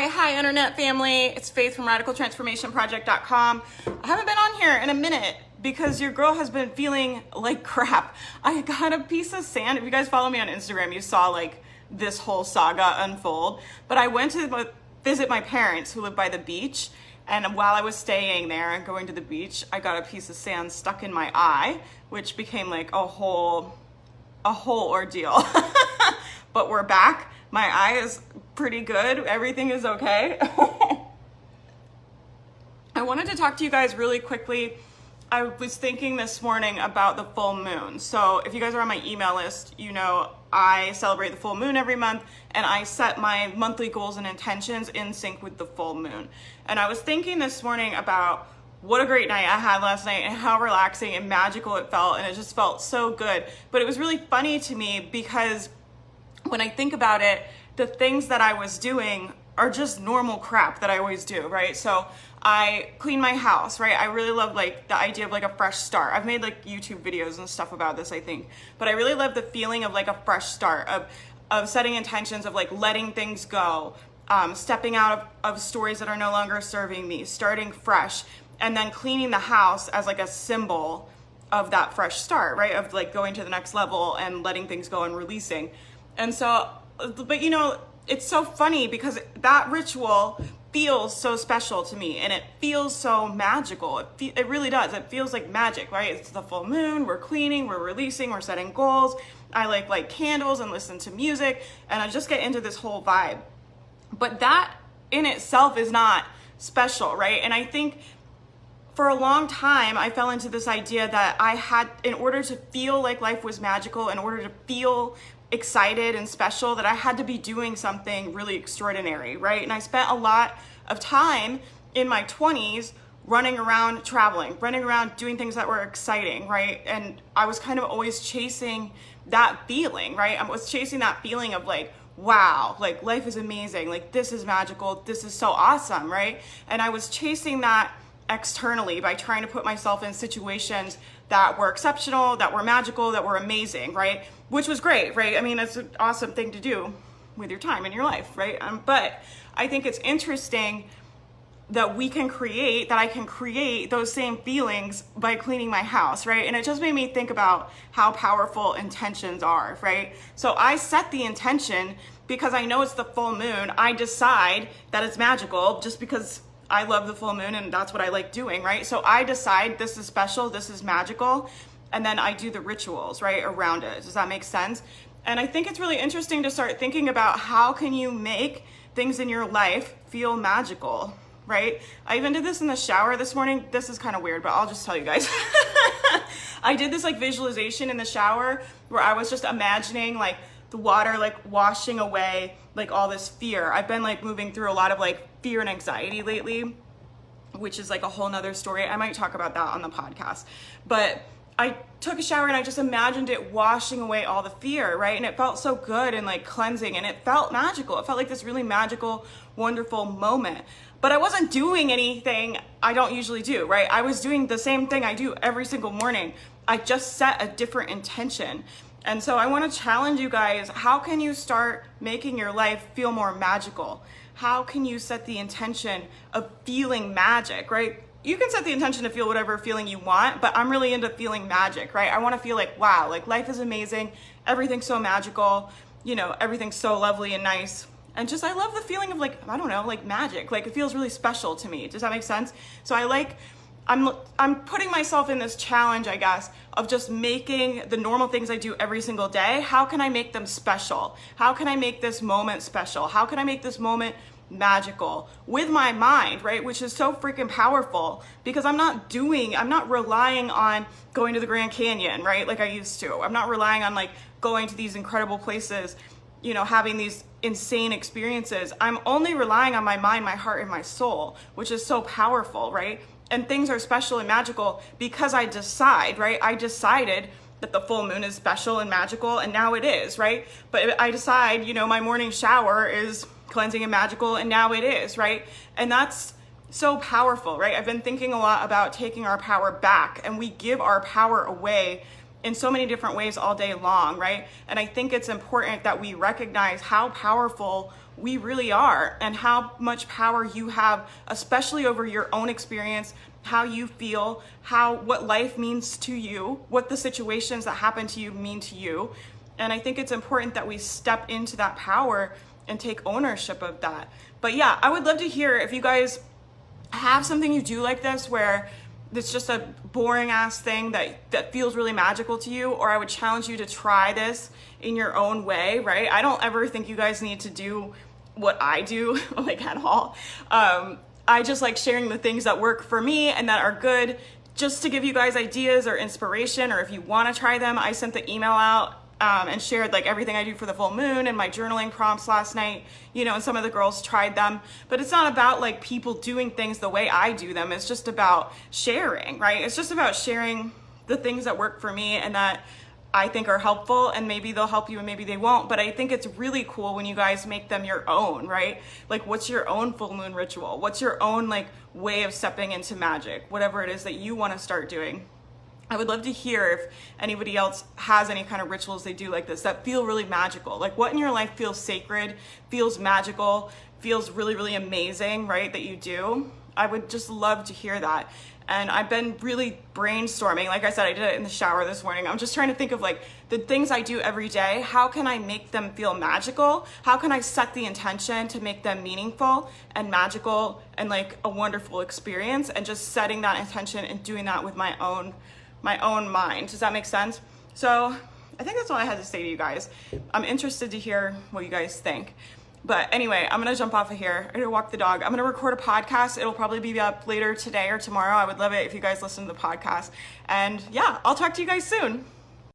Hi, internet family. It's Faith from RadicalTransformationProject.com. I haven't been on here in a minute because your girl has been feeling like crap. I got a piece of sand. If you guys follow me on Instagram, you saw like this whole saga unfold. But I went to visit my parents who live by the beach. And while I was staying there and going to the beach, I got a piece of sand stuck in my eye, which became like a whole ordeal. But we're back. My eye is pretty good. Everything is okay. I wanted to talk to you guys really quickly. I was thinking this morning about the full moon. So if you guys are on my email list, you know I celebrate the full moon every month, and I set my monthly goals and intentions in sync with the full moon. And I was thinking this morning about what a great night I had last night and how relaxing and magical it felt, and it just felt so good. But it was really funny to me because when I think about it, the things that I was doing are just normal crap that I always do, right? So I clean my house, right? I really love like the idea of like a fresh start. I've made like YouTube videos and stuff about this, I think, but I really love the feeling of like a fresh start, of setting intentions, of like letting things go, stepping out of stories that are no longer serving me, starting fresh, and then cleaning the house as like a symbol of that fresh start, right? Of like going to the next level and letting things go and releasing. And so, but you know, it's so funny because that ritual feels so special to me and it feels so magical. It really does. It feels like magic, right? It's the full moon, we're cleaning, we're releasing, we're setting goals. I like light candles and listen to music, and I just get into this whole vibe. But that in itself is not special, right? And I think for a long time, I fell into this idea that I had, in order to feel like life was magical, in order to feel excited and special, that I had to be doing something really extraordinary, right? And I spent a lot of time in my 20s running around traveling, running around doing things that were exciting, right? And I was kind of always chasing that feeling, right? I was chasing that feeling of like, wow, like life is amazing, like this is magical, this is so awesome, right? And I was chasing that externally by trying to put myself in situations that were exceptional, that were magical, that were amazing, right? Which was great, right? I mean, it's an awesome thing to do with your time in your life, right? But I think it's interesting that I can create those same feelings by cleaning my house, right? And it just made me think about how powerful intentions are, right? So I set the intention because I know it's the full moon. I decide that it's magical just because I love the full moon and that's what I like doing, right? So I decide this is special, this is magical, and then I do the rituals, right, around it. Does that make sense? And I think it's really interesting to start thinking about how can you make things in your life feel magical, right? I even did this in the shower this morning. This is kind of weird, but I'll just tell you guys. I did this like visualization in the shower where I was just imagining like the water like washing away like all this fear. I've been like moving through a lot of like fear and anxiety lately, which is like a whole nother story. I might talk about that on the podcast. But I took a shower and I just imagined it washing away all the fear, right? And it felt so good and like cleansing, and it felt magical. It felt like this really magical, wonderful moment. But I wasn't doing anything I don't usually do, right? I was doing the same thing I do every single morning. I just set a different intention. And so I want to challenge you guys, how can you start making your life feel more magical? How can you set the intention of feeling magic, right? You can set the intention to feel whatever feeling you want, but I'm really into feeling magic, right? I want to feel like, wow, like life is amazing. Everything's so magical. You know, everything's so lovely and nice. And just, I love the feeling of like, I don't know, like magic. Like it feels really special to me. Does that make sense? So I'm putting myself in this challenge, I guess, of just making the normal things I do every single day. How can I make them special? How can I make this moment special? How can I make this moment magical with my mind, right? Which is so freaking powerful because I'm not relying on going to the Grand Canyon, right? Like I used to. I'm not relying on like going to these incredible places, you know, having these insane experiences. I'm only relying on my mind, my heart, and my soul, which is so powerful, right? And things are special and magical because I decide, right? I decided that the full moon is special and magical, and now it is, right? But I decide, you know, my morning shower is cleansing and magical, and now it is, right? And that's so powerful, right? I've been thinking a lot about taking our power back, and we give our power away in so many different ways all day long, right? And I think it's important that we recognize how powerful we really are and how much power you have, especially over your own experience, how you feel, what life means to you, what the situations that happen to you mean to you. And I think it's important that we step into that power and take ownership of that. But yeah, I would love to hear if you guys have something you do like this where it's just a boring ass thing that feels really magical to you, or I would challenge you to try this in your own way, right? I don't ever think you guys need to do what I do, like at all. I just like sharing the things that work for me and that are good, just to give you guys ideas or inspiration, or if you want to try them. I sent the email out and shared like everything I do for the full moon and my journaling prompts last night, you know, and some of the girls tried them. But it's not about like people doing things the way I do them. It's just about sharing, right? It's just about sharing the things that work for me and that I think are helpful, and maybe they'll help you and maybe they won't. But I think it's really cool when you guys make them your own, right? Like, what's your own full moon ritual? What's your own like way of stepping into magic? Whatever it is that you want to start doing. I would love to hear if anybody else has any kind of rituals they do like this that feel really magical. Like, what in your life feels sacred, feels magical, feels really, really amazing, right? That you do. I would just love to hear that. And I've been really brainstorming. Like I said, I did it in the shower this morning. I'm just trying to think of like the things I do every day. How can I make them feel magical? How can I set the intention to make them meaningful and magical and like a wonderful experience? And just setting that intention and doing that with my own mind. Does that make sense? So I think that's all I had to say to you guys. I'm interested to hear what you guys think. But anyway, I'm gonna jump off of here. I'm gonna walk the dog. I'm gonna record a podcast. It'll probably be up later today or tomorrow. I would love it if you guys listen to the podcast. And yeah, I'll talk to you guys soon.